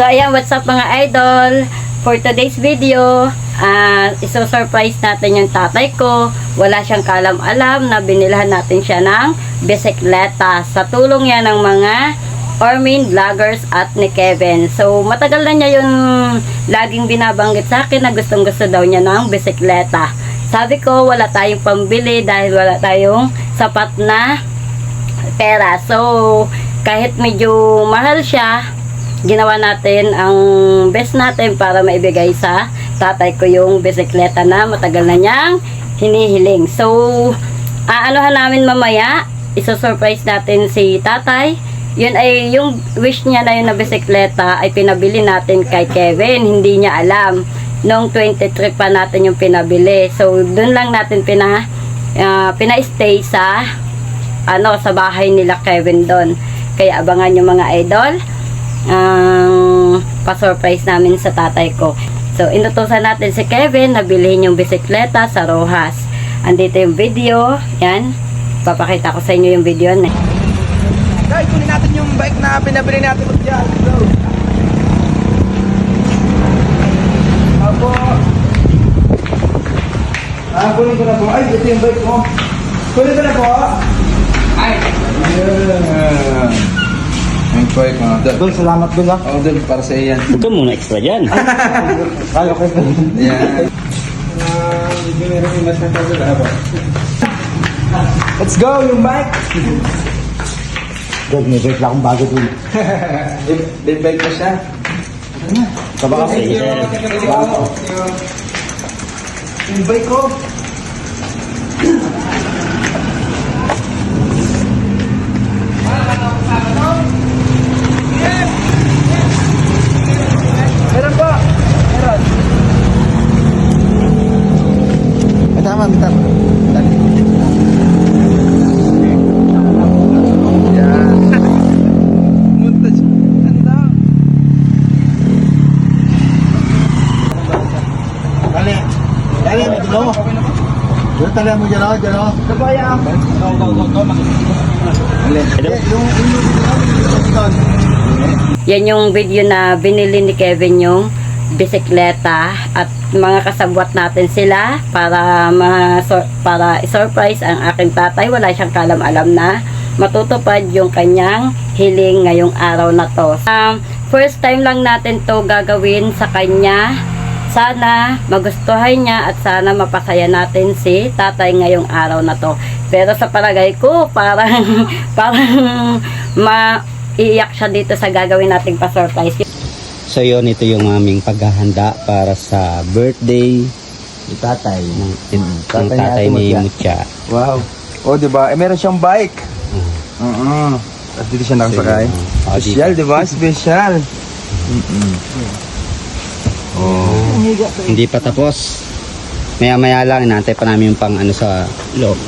So ayan, what's up mga idol? For today's video, iso-surprise natin yung tatay ko. Wala siyang kalam-alam na binilhan natin siya ng bisikleta. Sa tulong yan ng mga Ormin Vloggers at ni Kevin. So matagal na niya yung laging binabanggit sa akin na gustong-gusto daw niya ng bisikleta. Sabi ko, wala tayong pambili dahil wala tayong sapat na pera. So kahit medyo mahal siya, ginawa natin ang best natin para maibigay sa tatay ko yung bisikleta na matagal na niyang hinihiling. So, aanuhan namin mamaya, iso-surprise natin si tatay. Yun ay, yung wish niya na yun na bisikleta ay pinabili natin kay Kevin. Hindi niya alam. Noong 23 pa natin yung pinabili. So, dun lang natin pina-stay sa sa bahay nila Kevin doon. Kaya abangan yung mga idol pa-surprise namin sa tatay ko. So, inutusan natin si Kevin na bilhin yung bisikleta sa Rojas. Andito yung video. Yan. Papakita ko sa inyo yung video na. Guys, kunin natin yung bike na pinabili natin ko dyan. Go! Apo! Kunin ko na po. Ay, ito yung bike mo. Kunin ko na po. Ay! Yung bike mo. Dol, salamat Dol ha. Oo, Dol, para sa iyan. Ito muna extra dyan. Kaya ko ito. Yan. Let's go, yung bike! Dog, may bike lang akong bago dun. Big bike pa siya. Sabaka sa Thank you. Yung bike ko. Meron po. Meron. Ay, tama. Dali. Yan. Muntaj. Ganda. Dali. Dali, may dulo. Dali, tala mo dyan o, dyan o. Kabaya. Yan yung video na binili ni Kevin yung bisikleta at mga kasabwat natin sila para i-surprise ang aking tatay. Wala siyang kalam-alam na matutupad yung kanyang hiling ngayong araw na to. First time lang natin to gagawin sa kanya. Sana magustuhan niya at sana mapasaya natin si tatay ngayong araw na to. Pero sa palagay ko, parang maiiyak siya dito sa gagawin nating pa-surprise. So yun, ito yung aming paghahanda para sa birthday Ni tatay. ng tatay ni Mucha. Wow. Oh, di ba? Eh, meron siyang bike. At dito siya nakasakay. Special, di ba? Special. Hindi pa tapos. Maya-maya lang, inaantay pa namin yung pang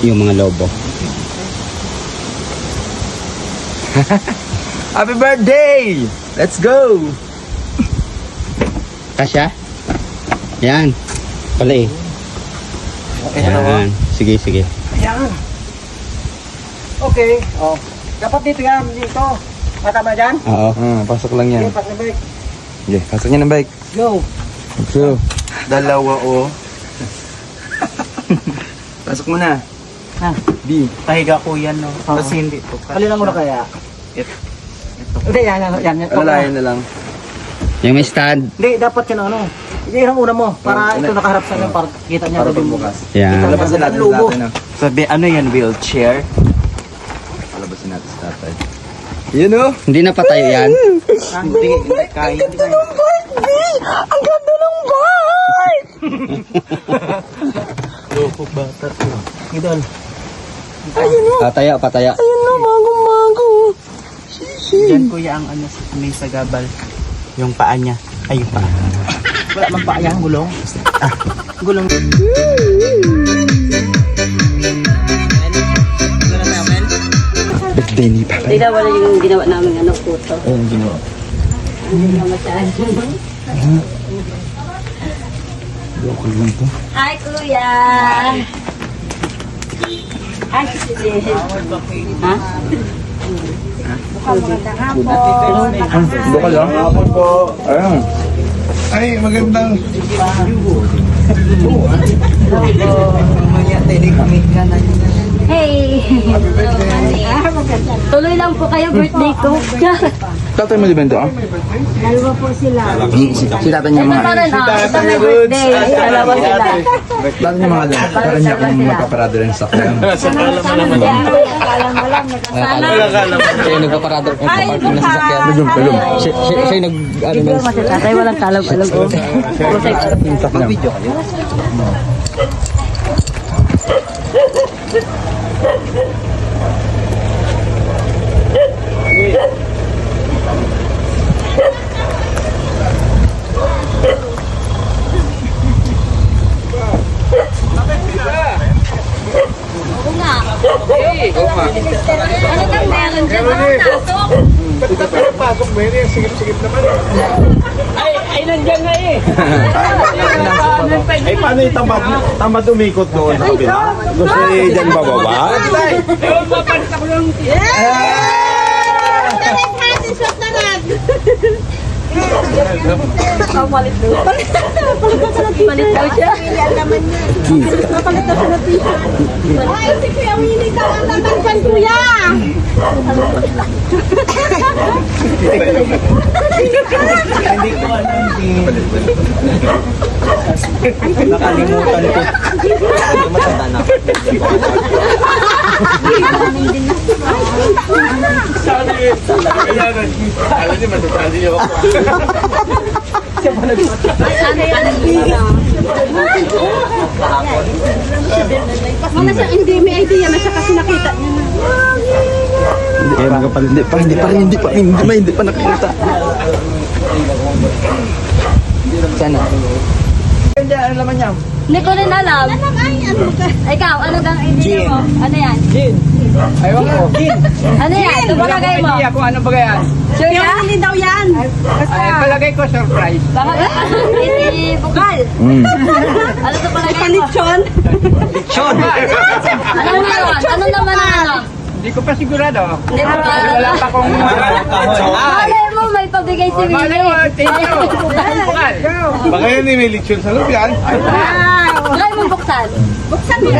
yung mga lobo. Happy birthday! Let's go! Kasya? Yan. Pala eh. Yan. Sige. Ayan. Okay. Oh. Dapat dito yan, dito. Matama dyan? Oo. Pasok lang yan. Okay, pas na bike. Okay, pasok niya ng bike. Go. Let's go. Dalawa o. Pasok mo na. Ha? B. Pahiga ko yan, no? Kasi hindi to. Kalilang mo na kaya? Ito. Hindi, yan. Alalayan na lang. Yung may stand. Hindi, dapat yan ano. Yan ang una mo. Para ito nakaharap sa inyo. Para kita niya. Para yung- pagbukas. Yan. Palabasin natin sa Lubo. tatay na. Sabi, ano yan, wheelchair? Palabasin natin sa tatay. Yun o. Hindi na patayo yan. Hindi, kaya. Hindi kaya. Ang ganda ng bike! Loko bata to. Idol. Pataya. Ayun na, bagong-bago. Diyan kuya ang ano, may sagabal. Yung paa niya. Ay, yung paa. Wala mang pa yan, gulong. Gulong. Birthday ni Papa. Hindi na wala yung ginawa namin puto. Ayun, ginawa. Hindi na masyado. Loko lang to. Hi, kuya! Hi, Sis. Ha? Bukal lang. Hapon po. Ayun. Ay, magandang. Hey! Tuloy lang po kayo, birthday ko. Tatay mo libento ah? Dalawa po sila. Si tatay niya Ito mga. pa rin, ito may birthday. Dalawa sila. Tatay niya mga doon. Tatay niya kung magpaparado rin sa sakyan. Akala mo lang, sana. Siya yung nagpaparado ng parking na sasakyan. Kalum. Siya yung nag... Ano Hindi mo si tatay, walang kalam-alam ko. Mag-video kayo. Ano kang meron dyan? Pasok! Pasok mo yun, sigip-sigip naman. Ay, paano yung tamad umikot doon sa kabila? Gusto niya dyan bababa? Palit daw siya. Ay, si Kuya Willie daw ang laman dyan, Kuya! Hindi ko alam din. Nakalimutan ko. Matanda na ako. Alam niyo, matatali niyo ako. Mga siya, hindi may idea na siya kasi nakita niya na. Hindi pa nakikita. Sana. Hindi ko rin alam. Ikaw, ano bang idea mo? Ano yan? Ayaw ko. Ano yan? Ito palagay mo? Hindi ako ano ba yan? Sure Kuya ka? Willie daw yan! Ay, palagay ko surprise. Baka hindi bukal. Ano ito palagay mo? Panitsyon! Ano naman? Ano naman ang ano? Hindi ko pa sigurado. Hindi mo pa Wala pa akong... Malay mo, may pabigay si Willie. Malay mo, thank you. Bukal. Baka yun may lechon sa loob yan. Try mo buksan. Buksan mo!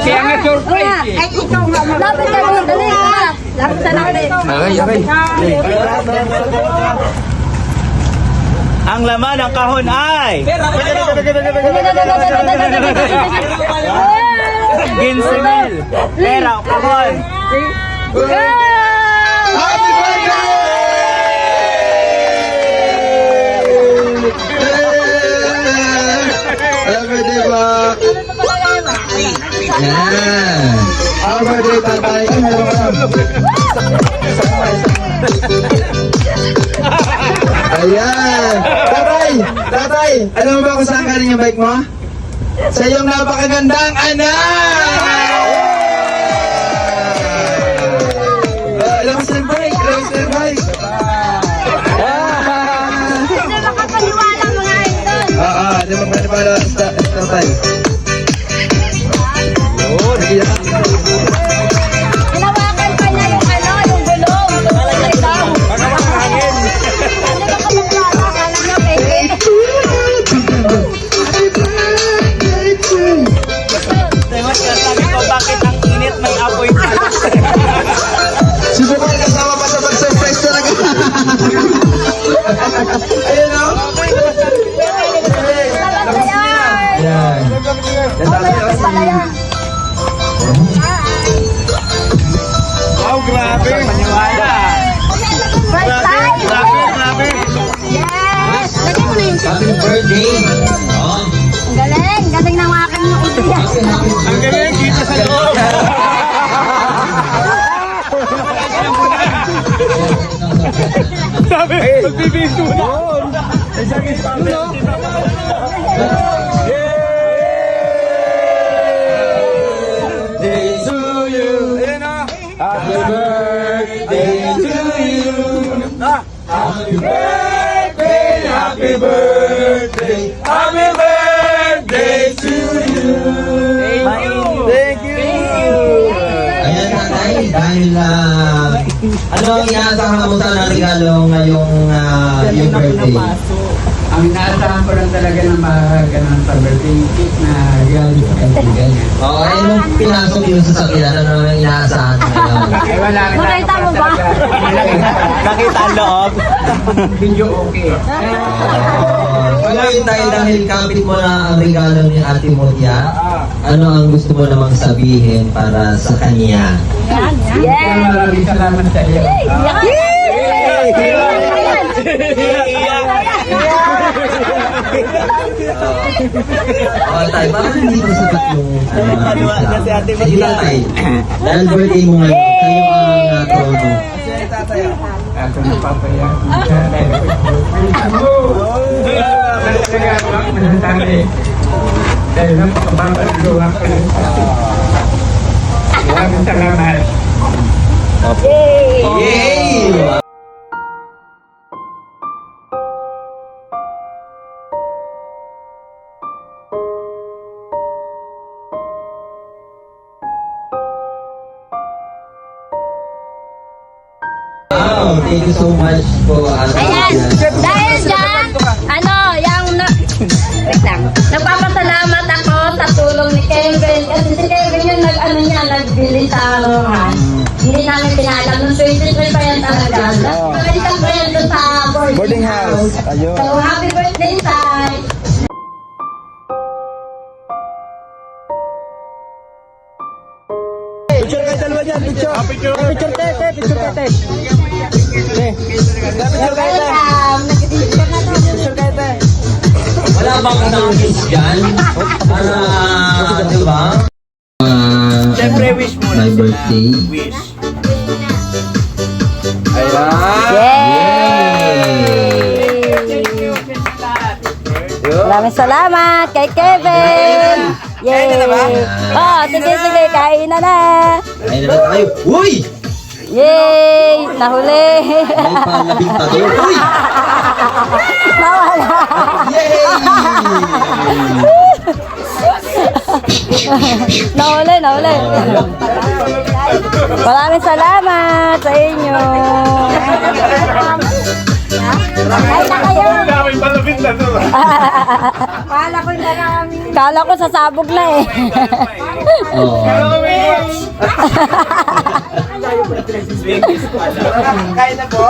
Kaya nga surprise eh. Ay, ikaw nga mga... Lapit ka rin, dali ka. Lapit sa natin. Ang laman ng kahon ay... Ginsimil. Pera, kahon. Happy birthday po! Yan! Happy birthday, tatay! Ayan! Tatay! Tatay! Alam mo ba kung saan galing yung bike mo? Sa iyong napakagandang anak! Alam mo sa bike! Alam mo sa bike! Hindi makapaniwala mga idol! Di ba manipala sa tatay? Hinawakan pa niya yung ano, yung gulong. Tumalagay daw. Ano ba kapaglala? Akala niya, baby. Sabi ko, bakit ang init may apoy pa? Si Bukal kasama pa sa pag-surprise talaga. Ayun o. Ayan. Wow, grabe. Paniwala. First time. Grabe. Yes! Lagay mo na yung Happy birthday. Ang galing. Galing ng aking idea. Ang galing, dito sa loob. Sabi, magbibinto na. Day to you. Ayan o. Happy birthday to you. Happy birthday. Happy birthday. Happy birthday to you. Thank you. Ayan, nanay. Dahil Ano ang inaasahan mo sa regalo ngayong yung birthday? Ang inaasahan ko lang talaga na makaganon sa birthday cake na galing kaibigan. Oo, nung pinasok yung sasakyan, ano ang inaasahan mo ngayon? Ay, wala rin. Nakita mo ba? Nakita ang loob. Video okay. Ngayon dahil kapit mo na ang regalo ni Ate Motia, ano ang gusto mo namang sabihin para sa kanya? Yes! Maraming salamat sa iyo. Oo, tay, bakit hindi mo sabat yung Sige lang, tay. Dahil birthday mo ngayon, kayo ang trono. Ako na papaya. Dahil lang kapapagawa ko ng maraming salamat. Yay! Wow, thank you so much po. Ayan, dahil dyan, wait lang, nagpapasalamat ako sa tulong ni Kevin. Kasi si Kevin yung nagbili sa anuhan. Hindi namin pinalam. Nung 23 pa yan talaga. Pagalitan ko yan doon sa boarding house. Ayun. So, happy birthday, Sai! Picture kayo dalawa dyan, picture. Picture tete, picture tete. Picture kayo te. Picture kayo te. Wala bang isang kiss dyan? Para, di ba? Siyempre, wish mo My birthday. Wish. Maraming salamat kay Kevin! Yay! Oh, sige, kain na na! Ay, naman tayo. Uy! Yay! Nahuli! May palabing pa doon. Uy! Nawala! Yay! Nahuli! Maraming salamat sa inyo! Ay na kayo! Kala ko sasabog na eh. Oh. Kain na po.